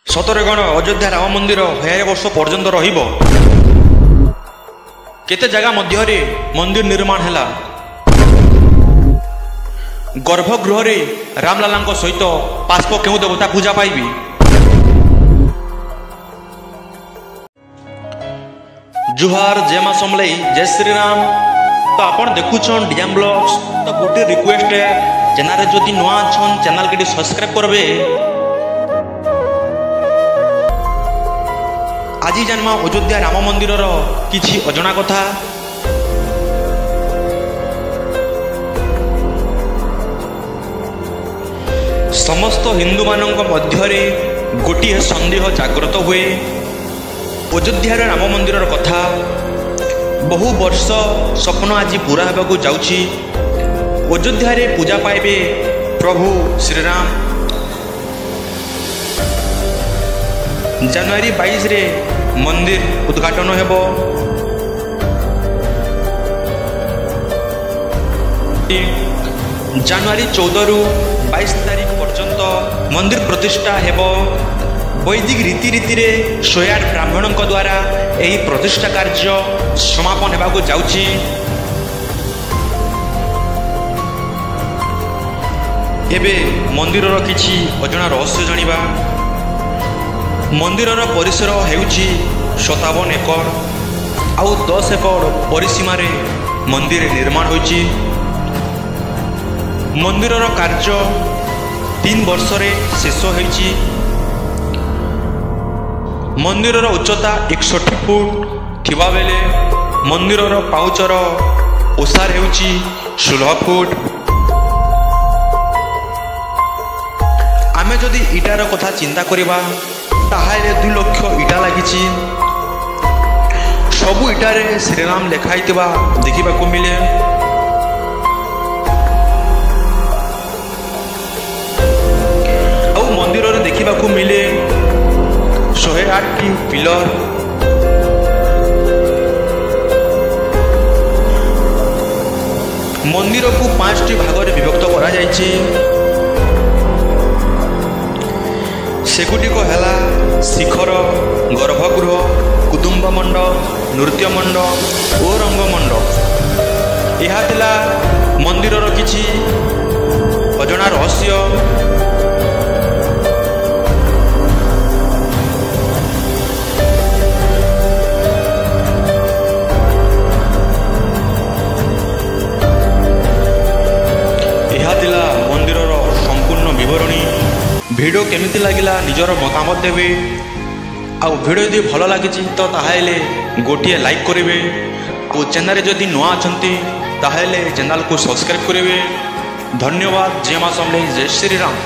सतरे गण अयोध्या राम मंदिर 1000 वर्ष पर्यंत रहिब। केते जगह मध्य मंदिर निर्माण हैला। गर्भगृह रे रामलाला सहित पार्श्व केउ देवता पूजा पाइबी। जुहार जय मां समलई जय श्री राम। तो आपण देखुछन डीएम ब्लॉग्स। तो गोटे रिक्वेस्ट है, चैनल जदि नुआ छन चैनल के सब्सक्राइब करबे। आज जन्मा अयोध्या राम मंदिर किछि अजना कथा। समस्त हिंदू मानक मध्य गोटे संदेह जागृत हुए। अयोध्यार राम मंदिर कथा बहु वर्ष स्वप्न आज पूरा होगा जाउछि। अयोध्या पूजा पाइबे प्रभु श्रीराम। जनवरी 22 रे मंदिर उद्घाटन हेबो। जनवरी 14 रु 22 तारीख पर्यंत मंदिर प्रतिष्ठा हेबो। वैदिक रीति रे 108 ब्राह्मणों द्वारा यही प्रतिष्ठा कार्य समापन होगा जाउछि। एबे मंदिर किछि अजना रहस्य जानिबा। मंदिर परिसर हेउछि 57 एकड़ आउ 10 एकड़ परिसीमा रे मंदिर निर्माण होइछि। मंदिर कार्य 3 वर्ष रे शेष होइछि। मंदिर उच्चता 61 फुट थिबा बेले मंदिर पाउचर ओसार हेउछि 16 फुट। आमे जदि इटार कथा चिंता करिबा ताहाले 2 लाख इटा लागिछि। सबु इटारे श्रीराम लेखाइतिबा देखिबा को मिले। आउ मंदिर रे देखिबा को मिले 108 टी पिलर। मंदिर को 5 टी भाग रे विभक्त करा जायछि। सेगुटिक हैला शिखर, गर्भगृह, कुटुंब मंडप, नृत्य मंडप और रंग मंडप। यह थिला मंदिर किछि अजना रहस्य। मंदिर संपूर्ण विवरणी। वीडियो केमिति लागिला निजर मतामत देवे। आउ वीडियो यदि भल लगी तो ताहाले गोटे लाइक करेंगे। और चैनल जदि नुआ अछंती ताहाले चैनल को सब्सक्राइब करेंगे। धन्यवाद। जय मां समलई जय श्री राम।